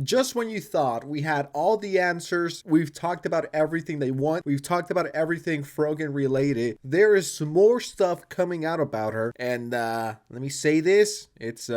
just when you thought we had all the answers, we've talked about everything they want, we've talked about everything Frogan related, there is some more stuff coming out about her. And let me say this, it's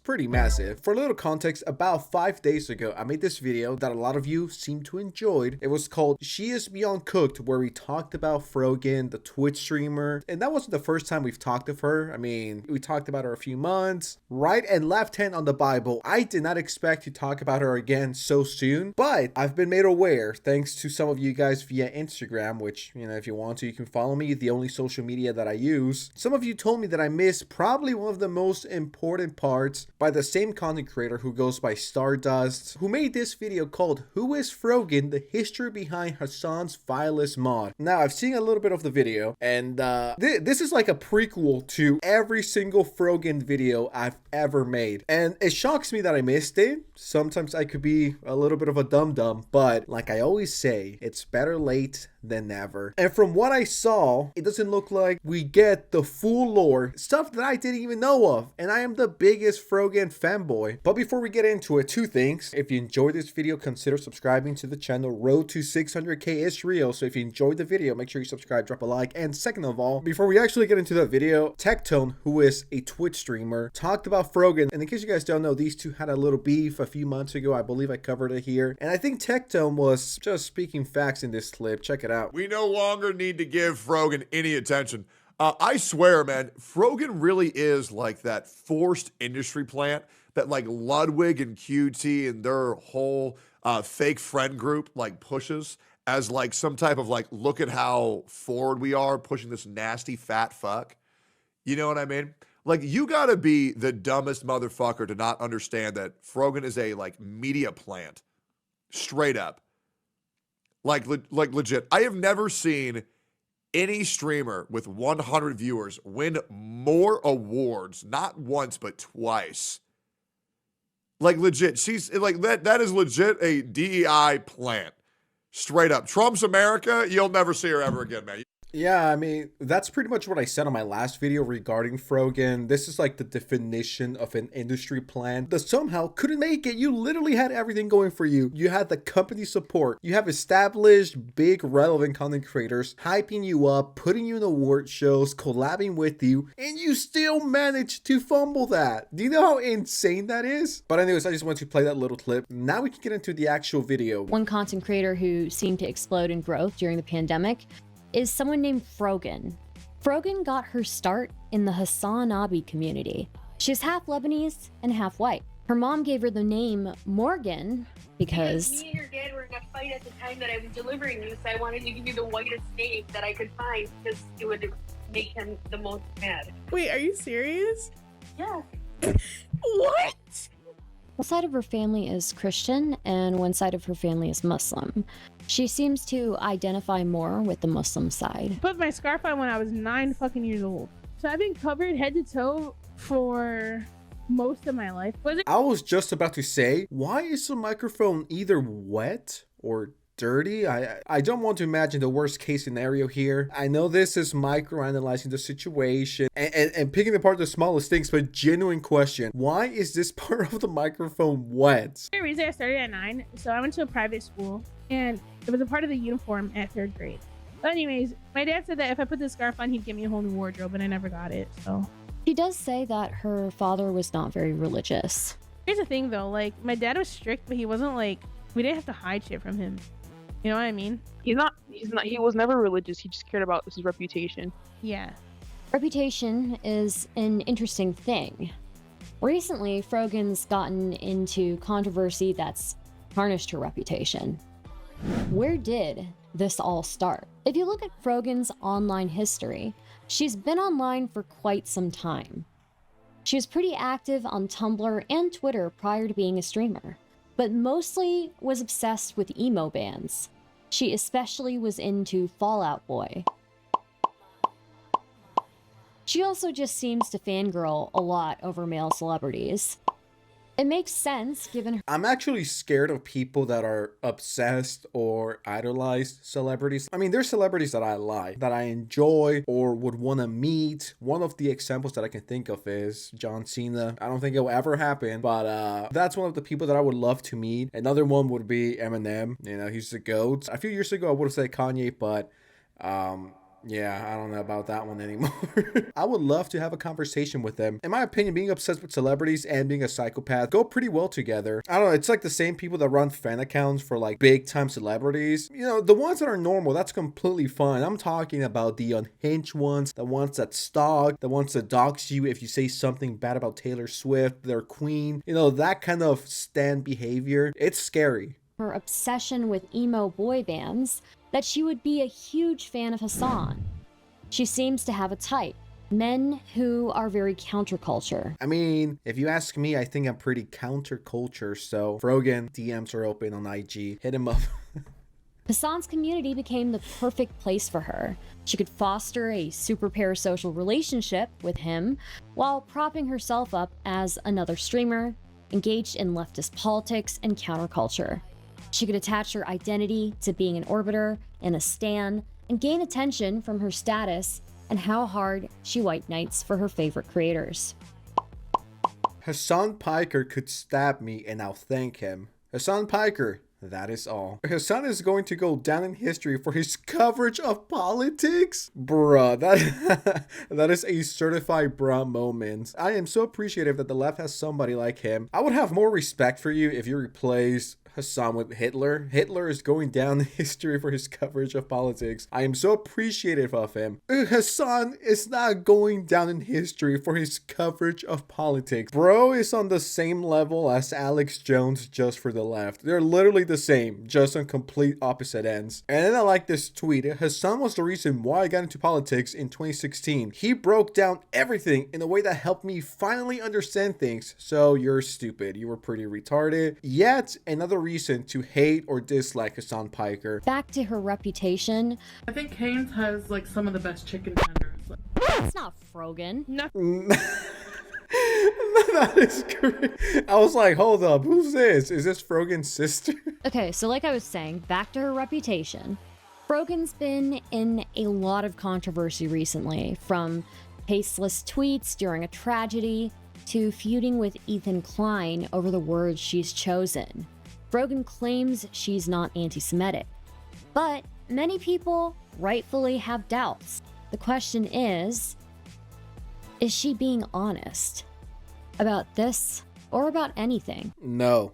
pretty massive. For a little context, about 5 days ago, I made this video that a lot of you seem to enjoyed. It was called She Is Beyond Cooked, where we talked about Frogan, the Twitch streamer. And that wasn't the first time we've talked of her. I mean, we talked about her a few months. Right and left hand on the Bible. I did not expect to talk about her again so soon, but I've been made aware thanks to some of you guys via Instagram, which, you know, if you want to, you can follow me, the only social media that I use. Some of you told me that I missed probably one of the most important parts by the same content creator who goes by Stardust, who made this video called Who is Frogan? The History Behind Hasan's Vilest Mod. Now, I've seen a little bit of the video, and this is like a prequel to every single Frogan video I've ever made. And it shocks me that I missed it. Sometimes I could be a little bit of a dum-dum, but like I always say, it's better late than never. And from what I saw, it doesn't look like we get the full lore, stuff that I didn't even know of, and I am the biggest Frogan fanboy. But before we get into it, two things. If you enjoyed this video, consider subscribing to the channel. Road to 600k is real, so if you enjoyed the video, make sure you subscribe, drop a like. And second of all, before we actually get into the video, Tectone, who is a Twitch streamer, talked about Frogan, and in case you guys don't know, these two had a little beef a few months ago. I believe I covered it here, and I think Tectone was just speaking facts in this clip. Check it out. We no longer need to give Frogan any attention. I swear, man, Frogan really is like that forced industry plant that like Ludwig and QT and their whole fake friend group like pushes as like some type of like, look at how forward we are pushing this nasty fat fuck. You know what I mean? Like, you gotta be the dumbest motherfucker to not understand that Frogan is a like media plant. Straight up. Like legit. I have never seen any streamer with 100 viewers win more awards, not once, but twice. Like legit, she's like that is legit a DEI plant. Straight up. Trump's America, you'll never see her ever again, man. Yeah, I mean, that's pretty much what I said on my last video regarding Frogan. This is like the definition of an industry plan that somehow couldn't make it. You literally had everything going for you. You had the company support. You have established, big, relevant content creators hyping you up, putting you in award shows, collabing with you, and you still managed to fumble that. Do you know how insane that is? But anyways, I just want to play that little clip. Now we can get into the actual video. One content creator who seemed to explode in growth during the pandemic is someone named Frogan. Frogan got her start in the Hasan community. She's half Lebanese and half white. Her mom gave her the name Morgan because me and your dad were in a fight at the time that I was delivering you, so I wanted to give you the whitest name that I could find because it would make him the most mad. Wait, are you serious? Yeah. What? one side of her family is Christian and one side of her family is Muslim. She seems to identify more with the Muslim side. Put my scarf on when I was 9 fucking years old. So I've been covered head to toe for most of my life. I was just about to say, why is the microphone either wet or dirty? I don't want to imagine the worst case scenario here. I know this is micro-analyzing the situation and picking apart the smallest things, but genuine question, why is this part of the microphone wet? The reason I started at 9, so I went to a private school and it was a part of the uniform at 3rd grade. But anyways, my dad said that if I put this scarf on, he'd give me a whole new wardrobe, and I never got it, so. She does say that her father was not very religious. Here's the thing though, like, my dad was strict, but he wasn't like, we didn't have to hide shit from him. You know what I mean? He was never religious. He just cared about his reputation. Yeah. Reputation is an interesting thing. Recently, Frogan's gotten into controversy that's tarnished her reputation. Where did this all start? If you look at Frogan's online history, she's been online for quite some time. She was pretty active on Tumblr and Twitter prior to being a streamer, but mostly was obsessed with emo bands. She especially was into Fall Out Boy. She also just seems to fangirl a lot over male celebrities. It makes sense given I'm actually scared of people that are obsessed or idolize celebrities. I mean, there's celebrities that I like, that I enjoy or would want to meet. One of the examples that I can think of is John Cena. I don't think it'll ever happen, but that's one of the people that I would love to meet. Another one would be Eminem. You know, he's the GOAT. A few years ago, I would have said Kanye, but yeah, I don't know about that one anymore. I would love to have a conversation with them. In my opinion, being obsessed with celebrities and being a psychopath go pretty well together. I don't know, it's like the same people that run fan accounts for like big time celebrities. You know, the ones that are normal, that's completely fine. I'm talking about the unhinged ones, the ones that stalk, the ones that dox you if you say something bad about Taylor Swift, their queen. You know, that kind of stan behavior. It's scary. her obsession with emo boy bands that she would be a huge fan of Hasan. She seems to have a type. Men who are very counterculture. I mean, if you ask me, I think I'm pretty counterculture, so Frogan, DMs are open on IG. Hit him up. Hasan's community became the perfect place for her. She could foster a super parasocial relationship with him while propping herself up as another streamer, engaged in leftist politics and counterculture. She could attach her identity to being an orbiter and a stan and gain attention from her status and how hard she white knights for her favorite creators. Hasan Piker could stab me and I'll thank him. Hasan Piker, that is all. Hasan is going to go down in history for his coverage of politics? Bruh, that is a certified bruh moment. I am so appreciative that the left has somebody like him. I would have more respect for you if you replaced Hasan with Hitler. Hitler is going down in history for his coverage of politics. I am so appreciative of him. Hasan is not going down in history for his coverage of politics. Bro is on the same level as Alex Jones, just for the left. They're literally the same, just on complete opposite ends. And then I like this tweet. Hasan was the reason why I got into politics in 2016. He broke down everything in a way that helped me finally understand things. So you're stupid. You were pretty retarded. Yet another reason to hate or dislike Hasan Piker. Back to her reputation. I think Haynes has like some of the best chicken tenders. That's not Frogan. No. That is great. I was like, hold up, who's this? Is this Frogan's sister? Okay, so like I was saying, back to her reputation. Frogan's been in a lot of controversy recently, from tasteless tweets during a tragedy to feuding with Ethan Klein over the words she's chosen. Frogan claims she's not anti-Semitic, but many people rightfully have doubts. The question is she being honest about this or about anything? No.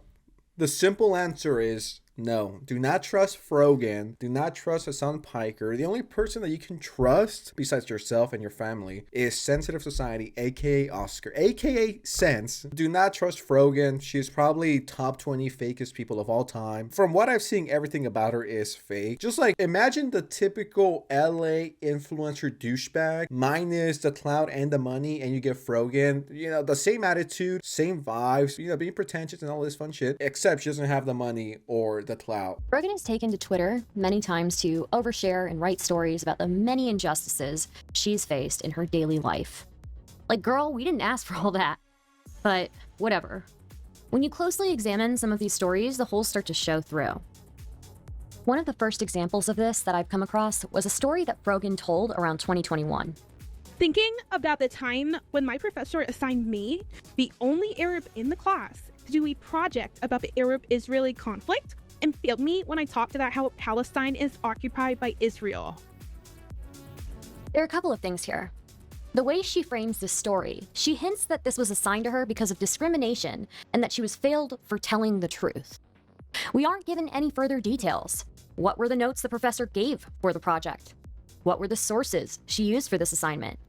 The simple answer is no. Do not trust Frogan. Do not trust Hasan Piker. The only person that you can trust, besides yourself and your family, is Sensitive Society, aka Oscar, aka Sense. Do not trust Frogan. She's probably top 20 fakest people of all time. From what I've seen, everything about her is fake. Just like, imagine the typical LA influencer douchebag, minus the clout and the money, and you get Frogan. You know, the same attitude, same vibes, you know, being pretentious and all this fun shit, except she doesn't have the money or the clout. Frogan has taken to Twitter many times to overshare and write stories about the many injustices she's faced in her daily life. Like, girl, we didn't ask for all that. But whatever. When you closely examine some of these stories, the holes start to show through. One of the first examples of this that I've come across was a story that Frogan told around 2021. Thinking about the time when my professor assigned me, the only Arab in the class, to do a project about the Arab-Israeli conflict, and failed me when I talked about how Palestine is occupied by Israel. There are a couple of things here. The way she frames this story, she hints that this was assigned to her because of discrimination and that she was failed for telling the truth. We aren't given any further details. What were the notes the professor gave for the project? What were the sources she used for this assignment?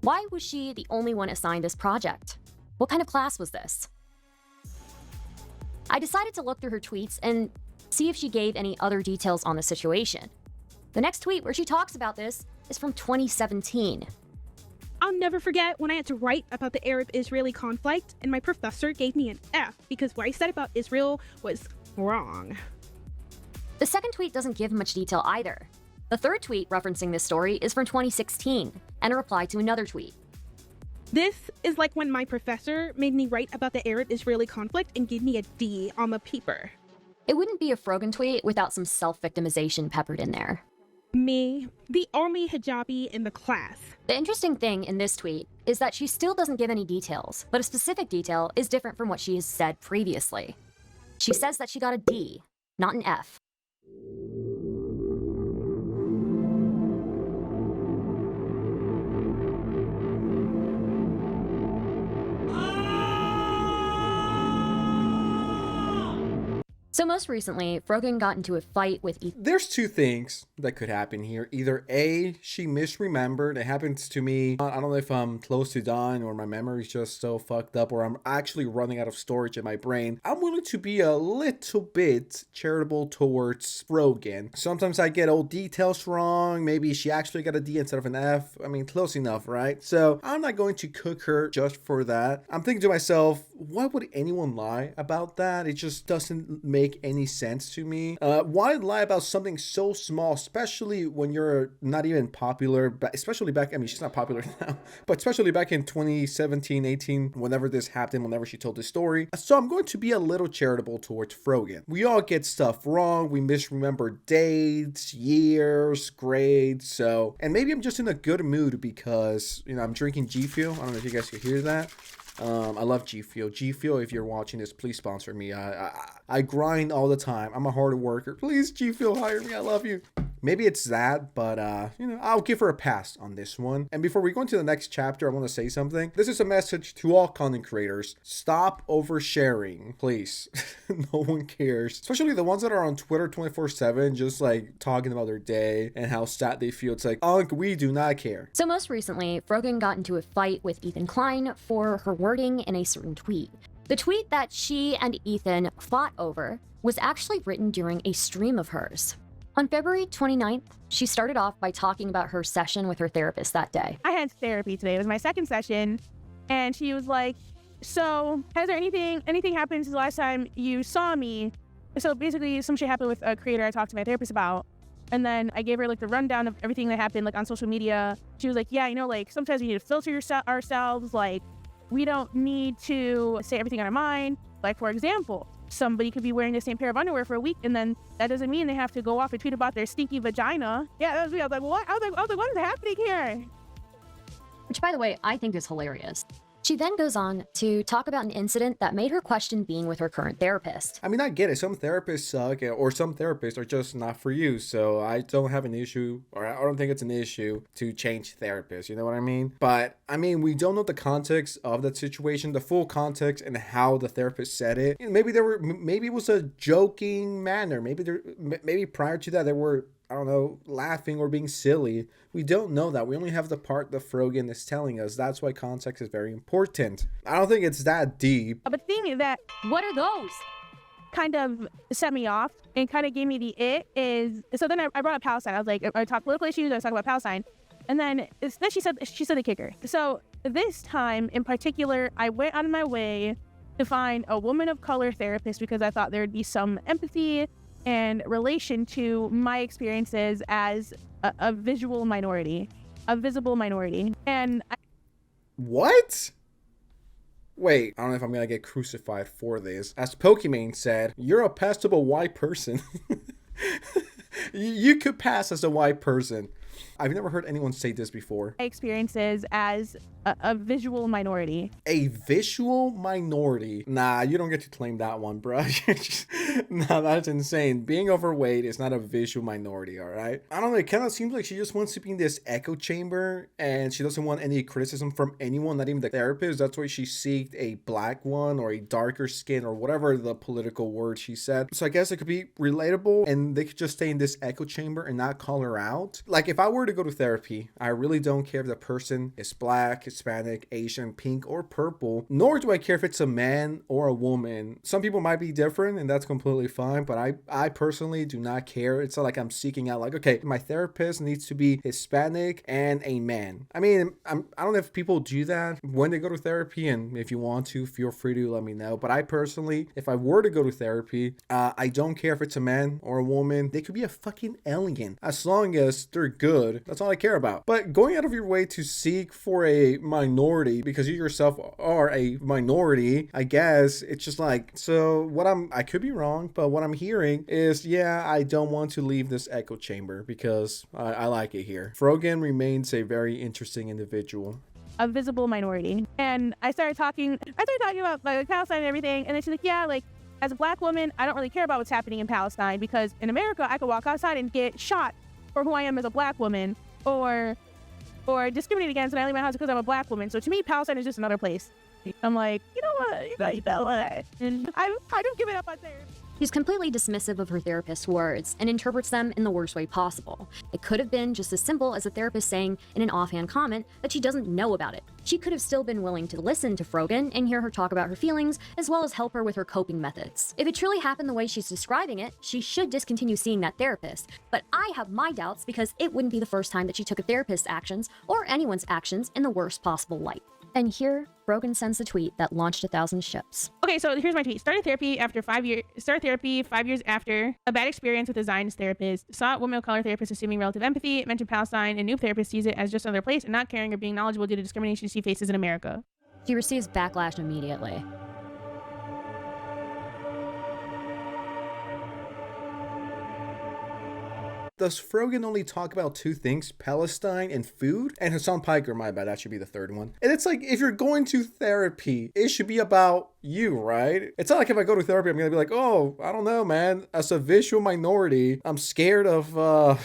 Why was she the only one assigned this project? What kind of class was this? I decided to look through her tweets and see if she gave any other details on the situation. The next tweet where she talks about this is from 2017. I'll never forget when I had to write about the Arab-Israeli conflict and my professor gave me an F because what I said about Israel was wrong. The second tweet doesn't give much detail either. The third tweet referencing this story is from 2016 and a reply to another tweet. This is like when my professor made me write about the Arab-Israeli conflict and gave me a D on the paper. It wouldn't be a Frogan tweet without some self-victimization peppered in there. Me, the only hijabi in the class. The interesting thing in this tweet is that she still doesn't give any details, but a specific detail is different from what she has said previously. She says that she got a D, not an F. So most recently, Frogan got into a fight with Ethan. There's two things that could happen here. Either A, she misremembered. It happens to me. I don't know if I'm close to dying or my memory's just so fucked up or I'm actually running out of storage in my brain. I'm willing to be a little bit charitable towards Frogan. Sometimes I get old details wrong. Maybe she actually got a D instead of an F. I mean, close enough, right? So I'm not going to cook her just for that. I'm thinking to myself, why would anyone lie about that? It just doesn't make any sense to me. Why lie about something so small, especially when you're not even popular, but especially back, I mean, she's not popular now, but especially back in 2017, 18, whenever this happened, whenever she told this story. So I'm going to be a little charitable towards Frogan. We all get stuff wrong. We misremember dates, years, grades. So, and maybe I'm just in a good mood because, you know, I'm drinking G Fuel. I don't know if you guys can hear that. I love G Fuel. G Fuel, if you're watching this, please sponsor me. I grind all the time. I'm a hard worker. Please, G Fuel, hire me. I love you. Maybe it's that, but you know, I'll give her a pass on this one. And before we go into the next chapter, I want to say something. This is a message to all content creators. Stop oversharing, please. No one cares. Especially the ones that are on Twitter 24/7, just like talking about their day and how sad they feel. It's like, we do not care. So most recently, Frogan got into a fight with Ethan Klein for her wording in a certain tweet. The tweet that she and Ethan fought over was actually written during a stream of hers. On February 29th, she started off by talking about her session with her therapist that day. I had therapy today. It was my second session. And she was like, so has there anything happened since the last time you saw me? So basically some shit happened with a creator I talked to my therapist about. And then I gave her like the rundown of everything that happened like on social media. She was like, yeah, you know, like sometimes we need to filter ourselves. Like we don't need to say everything on our mind. Like for example, somebody could be wearing the same pair of underwear for a week, and then that doesn't mean they have to go off and tweet about their stinky vagina. Yeah, that was me. I was like, what? I was like, what is happening here? Which, by the way, I think is hilarious. She then goes on to talk about an incident that made her question being with her current therapist. I mean, I get it. Some therapists suck, or some therapists are just not for you. So I don't have an issue, or I don't think it's an issue to change therapists. You know what I mean? But I mean, we don't know the context of that situation, the full context, and how the therapist said it. Maybe maybe it was a joking manner. Maybe prior to that, there were, I don't know, laughing or being silly. We don't know that. We only have the part that Frogan is telling us. That's why context is very important. I don't think it's that deep. But the thing is that What are those? kind of set me off and kind of gave me the it is, so then I brought up Palestine. I was like, I talked political issues, I was talking about Palestine. And then she said the kicker. So this time in particular, I went out of my way to find a woman of color therapist because I thought there would be some empathy and relation to my experiences as a visible minority. And What? Wait, I don't know if I'm gonna get crucified for this. As Pokimane said, you're a passable white person. You could pass as a white person. I've never heard anyone say this before. my experiences as a visual minority. A visual minority. Nah, you don't get to claim that one, bro. Nah, that's insane. Being overweight is not a visual minority, all right? I don't know. It kind of seems like she just wants to be in this echo chamber and she doesn't want any criticism from anyone, not even the therapist. That's why she seeked a black one or a darker skin or whatever the political word she said. So I guess it could be relatable and they could just stay in this echo chamber and not call her out. Like if I were to go to therapy, I really don't care if the person is black, Hispanic, Asian, pink, or purple, nor do I care if it's a man or a woman. Some people might be different and that's completely fine, but I personally do not care. It's not like I'm seeking out like, okay, my therapist needs to be Hispanic and a man. I mean, I don't know if people do that when they go to therapy, and if you want to, feel free to let me know. But I personally, if I were to go to therapy, I don't care if it's a man or a woman. They could be a fucking alien. As long as they're good should. That's all I care about. But going out of your way to seek for a minority because you yourself are a minority, I guess it's just like, so I could be wrong, but what I'm hearing is, yeah, I don't want to leave this echo chamber because I like it here. Frogan remains a very interesting individual. A visible minority. And I started talking about like Palestine and everything. And then she's like, yeah, like as a black woman, I don't really care about what's happening in Palestine because in America, I could walk outside and get shot for who I am as a black woman or discriminated against when I leave my house because I'm a black woman. So to me, Palestine is just another place. I'm like, you know what? And I don't give it up on therapy. She's completely dismissive of her therapist's words and interprets them in the worst way possible. It could have been just as simple as a therapist saying in an offhand comment that she doesn't know about it. She could have still been willing to listen to Frogan and hear her talk about her feelings, as well as help her with her coping methods. If it truly happened the way she's describing it, she should discontinue seeing that therapist. But I have my doubts because it wouldn't be the first time that she took a therapist's actions or anyone's actions in the worst possible light. And here, Frogan sends the tweet that launched 1,000 ships. Okay, so here's my tweet. Started therapy 5 years after a bad experience with a Zionist therapist. Saw a woman of color therapist assuming relative empathy. Mentioned Palestine, and noob therapist sees it as just another place and not caring or being knowledgeable due to discrimination she faces in America. She receives backlash immediately. Does Frogan only talk about two things, Palestine and food? And Hasan Piker, my bad, that should be the third one. And it's like, if you're going to therapy, it should be about you, right? It's not like if I go to therapy, I'm gonna be like, oh, I don't know, man. As a visual minority, I'm scared of, oh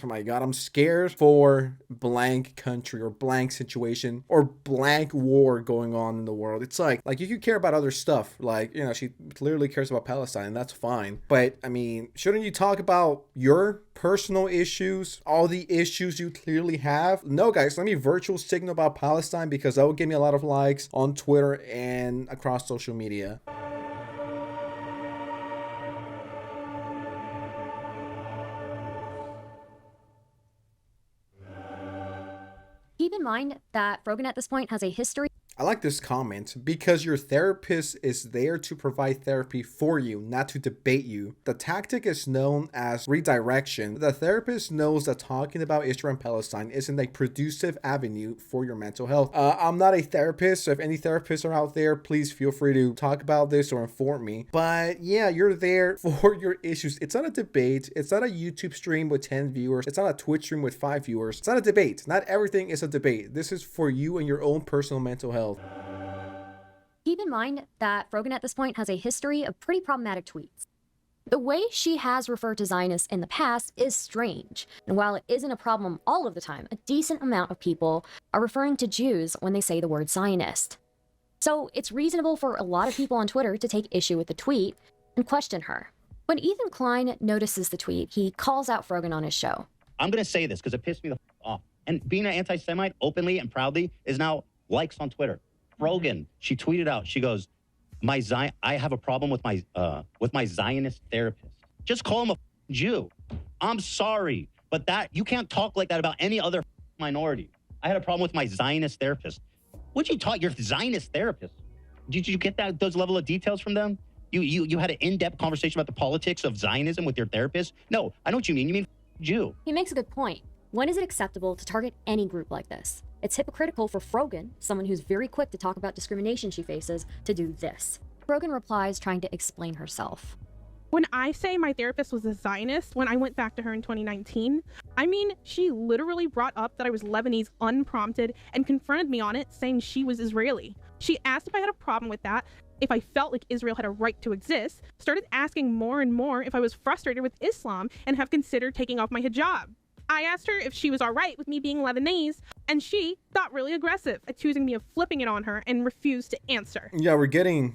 my God, I'm scared for blank country or blank situation or blank war going on in the world. It's like you could care about other stuff. Like, you know, she clearly cares about Palestine, and that's fine. But I mean, shouldn't you talk about your personal issues, all the issues you clearly have? No, guys, let me virtual signal about Palestine because that will give me a lot of likes on Twitter and across social media. Keep in mind that Frogan at this point has a history. I like this comment because your therapist is there to provide therapy for you, not to debate you. The tactic is known as redirection. The therapist knows that talking about Israel and Palestine isn't a producive avenue for your mental health. I'm not a therapist, so if any therapists are out there, please feel free to talk about this or inform me. But yeah, you're there for your issues. It's not a debate. It's not a YouTube stream with 10 viewers. It's not a Twitch stream with 5 viewers. It's not a debate. Not everything is a debate. This is for you and your own personal mental health. Keep in mind that Frogan at this point has a history of pretty problematic tweets. The way she has referred to Zionists in the past is strange, and while it isn't a problem all of the time, a decent amount of people are referring to Jews when they say the word Zionist. So it's reasonable for a lot of people on Twitter to take issue with the tweet and question her. When Ethan Klein notices the tweet, he calls out Frogan on his show. I'm going to say this because it pissed me the off. And being an anti-Semite openly and proudly is now likes on Twitter. Frogan, she tweeted out, she goes, I have a problem with my Zionist therapist. Just call him a Jew. I'm sorry, but you can't talk like that about any other minority. I had a problem with my Zionist therapist. What'd you talk? Your Zionist therapist? Did you get those level of details from them? You had an in-depth conversation about the politics of Zionism with your therapist? No, I know what you mean. You mean Jew. He makes a good point. When is it acceptable to target any group like this? It's hypocritical for Frogan, someone who's very quick to talk about discrimination she faces, to do this. Frogan replies, trying to explain herself. When I say my therapist was a Zionist, when I went back to her in 2019, I mean, she literally brought up that I was Lebanese unprompted and confronted me on it, saying she was Israeli. She asked if I had a problem with that, if I felt like Israel had a right to exist, started asking more and more if I was frustrated with Islam and have considered taking off my hijab. I asked her if she was all right with me being Lebanese, and she got really aggressive, accusing me of flipping it on her and refused to answer. Yeah, we're getting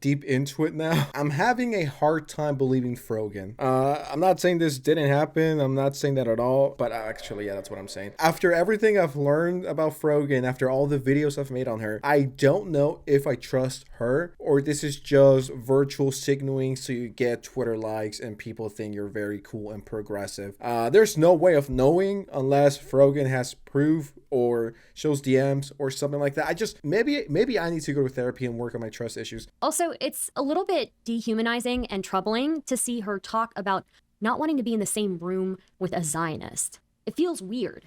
deep into it now. I'm having a hard time believing Frogan. I'm not saying this didn't happen. I'm not saying that at all. But actually, yeah, that's what I'm saying. After everything I've learned about Frogan, after all the videos I've made on her, I don't know if I trust her or this is just virtual signaling so you get Twitter likes and people think you're very cool and progressive. There's no way of knowing unless Frogan has proof or shows DMs or something like that. Maybe I need to go to therapy and work on my trust issues. Also, it's a little bit dehumanizing and troubling to see her talk about not wanting to be in the same room with a Zionist. It feels weird.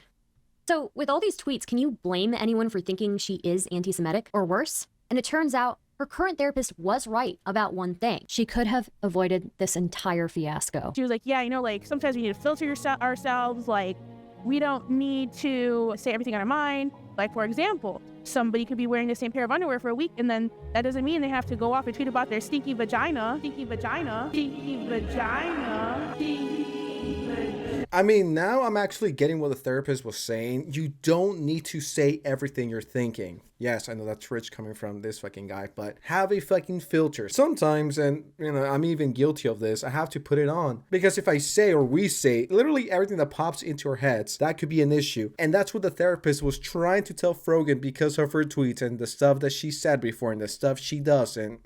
So, with all these tweets, can you blame anyone for thinking she is anti-Semitic or worse? And it turns out her current therapist was right about one thing. She could have avoided this entire fiasco. She was like, yeah, like sometimes we need to filter ourselves. Like, we don't need to say everything on our mind. Like, for example, somebody could be wearing the same pair of underwear for a week, and then that doesn't mean they have to go off and tweet about their stinky vagina. I mean, now I'm actually getting what the therapist was saying. You don't need to say everything you're thinking. Yes, I know that's rich coming from this fucking guy, but have a fucking filter. Sometimes, and I'm even guilty of this, I have to put it on. Because if I say or we say literally everything that pops into our heads, that could be an issue. And that's what the therapist was trying to tell Frogan because of her tweets and the stuff that she said before and the stuff she does and,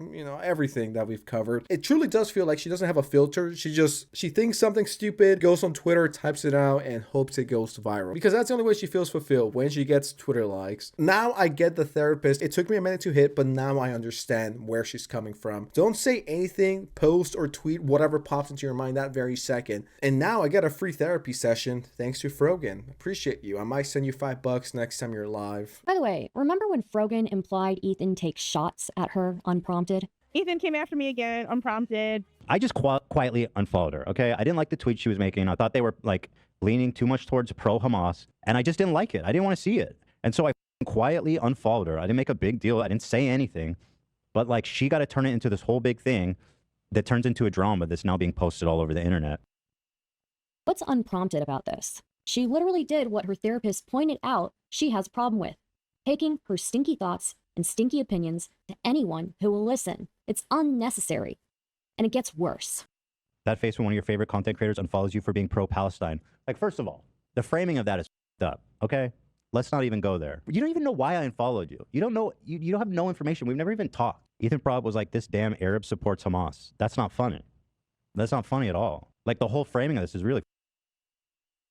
everything that we've covered. It truly does feel like she doesn't have a filter. She thinks something stupid, goes on Twitter, types it out, and hopes it goes viral. Because that's the only way she feels fulfilled, when she gets Twitter likes. Now I get the therapist. It took me a minute to hit, but now I understand where she's coming from. Don't say anything, post or tweet whatever pops into your mind that very second. And now I get a free therapy session thanks to Frogan. Appreciate you. I might send you $5 next time you're live. By the way, remember when Frogan implied Ethan takes shots at her unprompted? Ethan came after me again, unprompted. I just quietly unfollowed her, okay? I didn't like the tweet she was making. I thought they were, leaning too much towards pro-Hamas, and I just didn't like it. I didn't want to see it. And so I quietly unfollowed her. I didn't make a big deal. I didn't say anything. But, she got to turn it into this whole big thing that turns into a drama that's now being posted all over the internet. What's unprompted about this? She literally did what her therapist pointed out she has a problem with, taking her stinky thoughts and stinky opinions to anyone who will listen. It's unnecessary. And it gets worse. That face when one of your favorite content creators unfollows you for being pro-Palestine. First of all, the framing of that is up, okay? Let's not even go there. You don't even know why I unfollowed you. You don't know, you don't have no information. We've never even talked. Ethan Prob was like, this damn Arab supports Hamas. That's not funny. That's not funny at all. The whole framing of this is really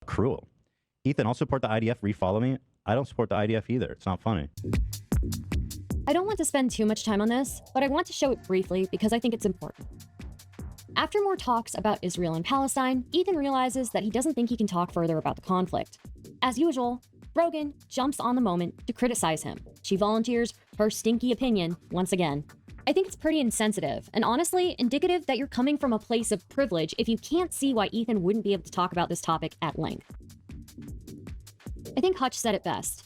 cruel. Ethan, I'll support the IDF, refollow me. I don't support the IDF either. It's not funny. I don't want to spend too much time on this, but I want to show it briefly because I think it's important. After more talks about Israel and Palestine, Ethan realizes that he doesn't think he can talk further about the conflict. As usual, Frogan jumps on the moment to criticize him. She volunteers her stinky opinion once again. I think it's pretty insensitive, and honestly, indicative that you're coming from a place of privilege if you can't see why Ethan wouldn't be able to talk about this topic at length. I think Hutch said it best.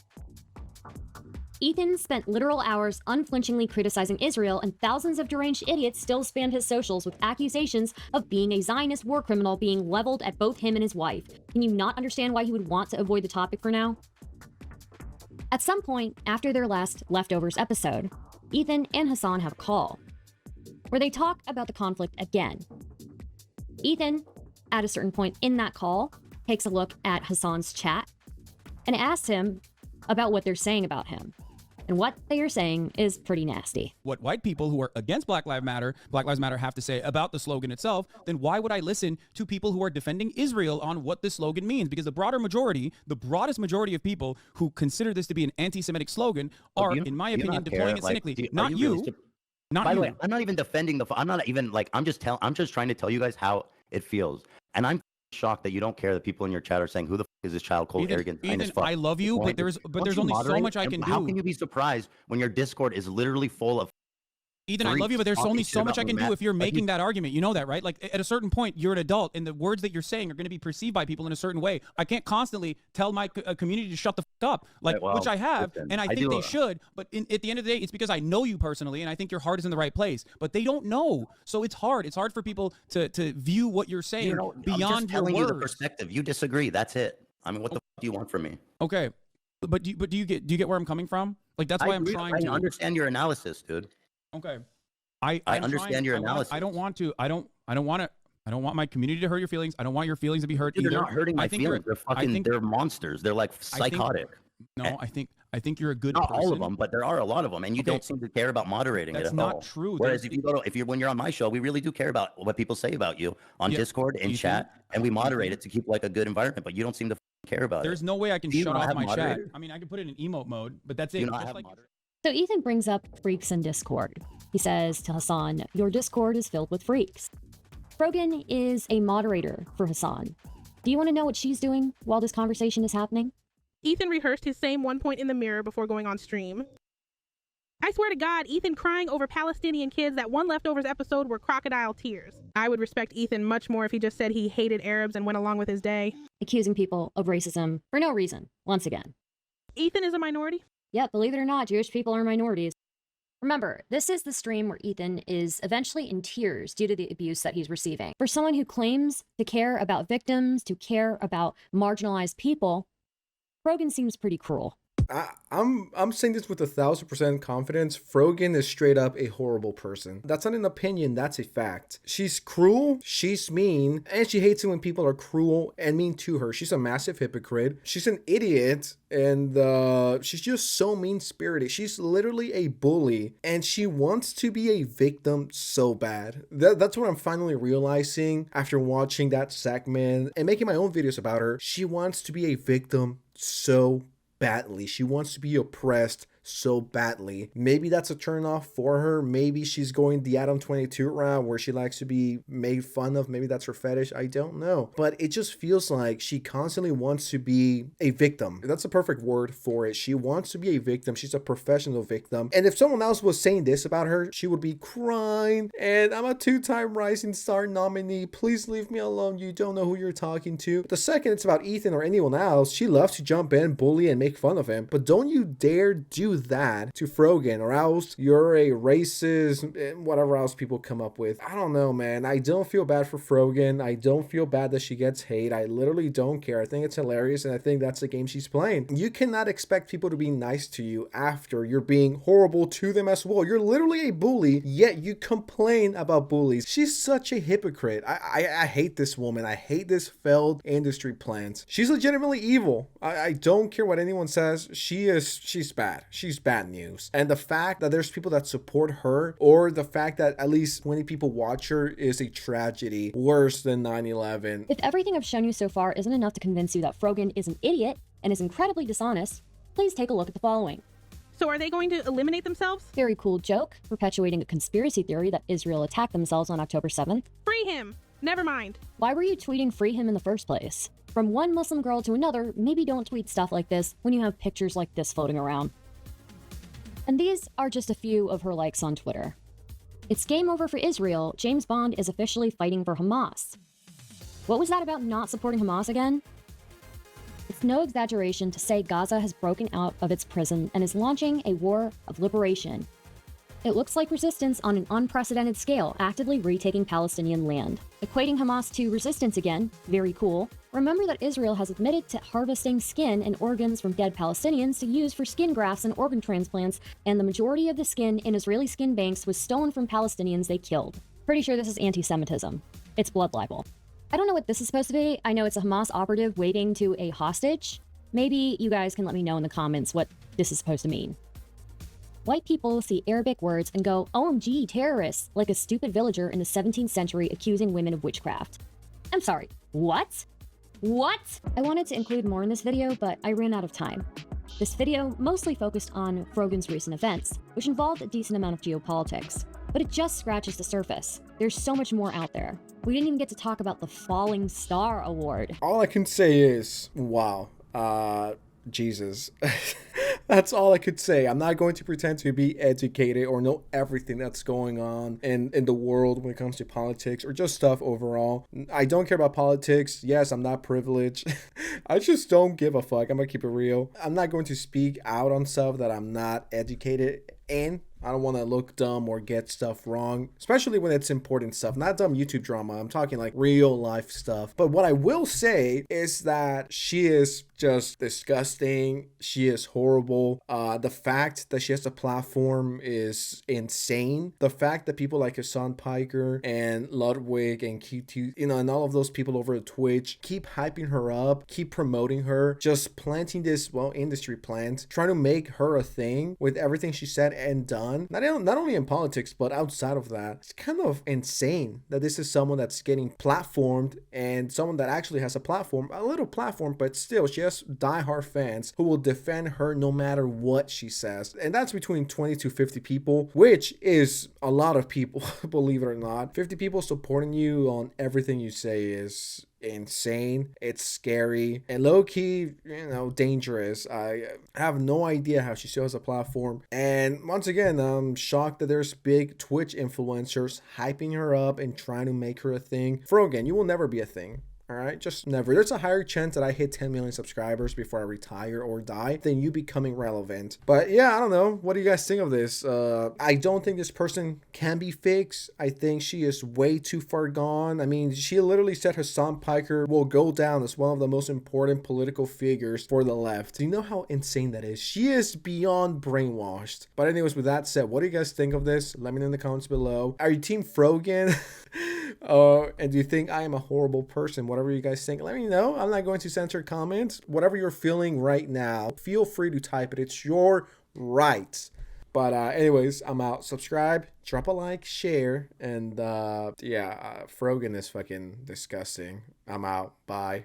Ethan spent literal hours unflinchingly criticizing Israel, and thousands of deranged idiots still spammed his socials with accusations of being a Zionist war criminal being leveled at both him and his wife. Can you not understand why he would want to avoid the topic for now? At some point after their last Leftovers episode, Ethan and Hasan have a call, where they talk about the conflict again. Ethan, at a certain point in that call, takes a look at Hasan's chat and asks him about what they're saying about him. And what they are saying is pretty nasty. What white people who are against Black Lives Matter have to say about the slogan itself, then why would I listen to people who are defending Israel on what this slogan means? Because the broadest majority of people who consider this to be an anti-Semitic slogan are, in my opinion, deploying it cynically. Not you. By the way, I'm not even defending I'm not even I'm just trying to tell you guys how it feels. And I'm shocked that you don't care that people in your chat are saying, who the is this child cold, arrogant, Ethan, I love you, but there's only so much I can do. How can you be surprised when your Discord is literally full of Ethan, I love you, but there's only so much I can do if you're making that argument. You know that, right? At a certain point, you're an adult, and the words that you're saying are going to be perceived by people in a certain way. I can't constantly tell my community to shut the fuck up, which I have, and I think they should. But at the end of the day, it's because I know you personally, and I think your heart is in the right place. But they don't know, so it's hard. It's hard for people to view what you're saying beyond your words. You the perspective. You disagree. That's it. I mean, what the fuck do you want from me? Okay, but do you get where I'm coming from? That's why I'm trying to understand your analysis, dude. Okay. I understand your analysis. I don't want my community to hurt your feelings. I don't want your feelings to be hurt either. They're not hurting my feelings. They're monsters. They're psychotic. I think you're a good person. Not all of them, but there are a lot of them, and you don't seem to care about moderating it at all. That's not true. Whereas when you're on my show, we really do care about what people say about you on Discord and chat, and we moderate it to keep a good environment. But you don't seem to care about it. There's no way I can shut off my chat. I mean, I can put it in emote mode, but that's it. So Ethan brings up freaks in Discord. He says to Hasan, your Discord is filled with freaks. Frogan is a moderator for Hasan. Do you want to know what she's doing while this conversation is happening? Ethan rehearsed his same 1 point in the mirror before going on stream. I swear to God, Ethan crying over Palestinian kids, that one Leftovers episode were crocodile tears. I would respect Ethan much more if he just said he hated Arabs and went along with his day. Accusing people of racism for no reason, once again. Ethan is a minority? Yeah, believe it or not, Jewish people are minorities. Remember, this is the stream where Ethan is eventually in tears due to the abuse that he's receiving. For someone who claims to care about victims, to care about marginalized people, Frogan seems pretty cruel. I'm saying this with 1,000% confidence. Frogan is straight up a horrible person. That's not an opinion, that's a fact. She's cruel, she's mean, and she hates it when people are cruel and mean to her. She's a massive hypocrite. She's an idiot, and she's just so mean-spirited. She's literally a bully, and she wants to be a victim so bad. That's what I'm finally realizing after watching that segment and making my own videos about her. She wants to be a victim so badly. She wants to be oppressed so badly. Maybe that's a turnoff for her. Maybe she's going the Adam 22 route where she likes to be made fun of. Maybe that's her fetish. I don't know. But it just feels like she constantly wants to be a victim. That's a perfect word for it. She wants to be a victim. She's a professional victim. And if someone else was saying this about her, she would be crying. And I'm a 2-time Rising Star nominee. Please leave me alone. You don't know who you're talking to. But the second it's about Ethan or anyone else, she loves to jump in, bully, and make fun of him. But don't you dare do that to Frogan, or else you're a racist and whatever else people come up with. I don't know, man. I don't feel bad for Frogan. I don't feel bad that she gets hate. I literally don't care. I think it's hilarious, and I think that's the game she's playing. You cannot expect people to be nice to you after you're being horrible to them as well. You're literally a bully, yet you complain about bullies. She's such a hypocrite. I hate this woman. I hate this failed industry plant. She's legitimately evil. I don't care what anyone says. She's bad. She's bad news. And the fact that there's people that support her, or the fact that at least 20 people watch her, is a tragedy worse than 9/11. If everything I've shown you so far isn't enough to convince you that Frogan is an idiot and is incredibly dishonest, please take a look at the following. So are they going to eliminate themselves? Very cool joke, perpetuating a conspiracy theory that Israel attacked themselves on October 7th. Free him. Never mind. Why were you tweeting free him in the first place? From one Muslim girl to another, maybe don't tweet stuff like this when you have pictures like this floating around. And these are just a few of her likes on Twitter. It's game over for Israel. James Bond is officially fighting for Hamas. What was that about not supporting Hamas again? It's no exaggeration to say Gaza has broken out of its prison and is launching a war of liberation. It looks like resistance on an unprecedented scale, actively retaking Palestinian land. Equating Hamas to resistance again, very cool. Remember that Israel has admitted to harvesting skin and organs from dead Palestinians to use for skin grafts and organ transplants, and the majority of the skin in Israeli skin banks was stolen from Palestinians they killed. Pretty sure this is anti-Semitism. It's blood libel. I don't know what this is supposed to be. I know it's a Hamas operative waving to a hostage. Maybe you guys can let me know in the comments what this is supposed to mean. White people see Arabic words and go, OMG, terrorists, like a stupid villager in the 17th century accusing women of witchcraft. I'm sorry, what? What? I wanted to include more in this video, but I ran out of time. This video mostly focused on Frogan's recent events, which involved a decent amount of geopolitics. But it just scratches the surface. There's so much more out there. We didn't even get to talk about the Falling Star Award. All I can say is, wow. Jesus. That's all I could say. I'm not going to pretend to be educated or know everything that's going on in the world when it comes to politics or just stuff overall. I don't care about politics. Yes, I'm not privileged. I just don't give a fuck. I'm gonna keep it real. I'm not going to speak out on stuff that I'm not educated in. I don't want to look dumb or get stuff wrong, especially when it's important stuff, not dumb YouTube drama. I'm talking like real life stuff. But what I will say is that she is just disgusting. She is horrible. The fact that she has a platform is insane. The fact that people like Hasan Piker and Ludwig and QT, and all of those people over at Twitch keep hyping her up, keep promoting her, just planting this, industry plant, trying to make her a thing with everything she said and done. Not only in politics, but outside of that. It's kind of insane that this is someone that's getting platformed and someone that actually has a platform, a little platform, but still, she has diehard fans who will defend her no matter what she says. And that's between 20 to 50 people, which is a lot of people, believe it or not. 50 people supporting you on everything you say is insane. It's scary and low-key, dangerous. I have no idea how she still has a platform. And once again, I'm shocked that there's big Twitch influencers hyping her up and trying to make her a thing. Frogan, you will never be a thing. All right, just never. There's a higher chance that I hit 10 million subscribers before I retire or die than you becoming relevant. But yeah, I don't know. What do you guys think of this? I don't think this person can be fixed. I think she is way too far gone. I mean, she literally said Hasan Piker will go down as one of the most important political figures for the left. Do you know how insane that is? She is beyond brainwashed. But anyways, with that said, what do you guys think of this? Let me know in the comments below. Are you Team Frogan? And do you think I am a horrible person? Whatever you guys think, let me know. I'm not going to censor comments. Whatever you're feeling right now, feel free to type it. It's your right. But anyways, I'm out. Subscribe, drop a like, share, and Frogan is fucking disgusting. I'm out. Bye.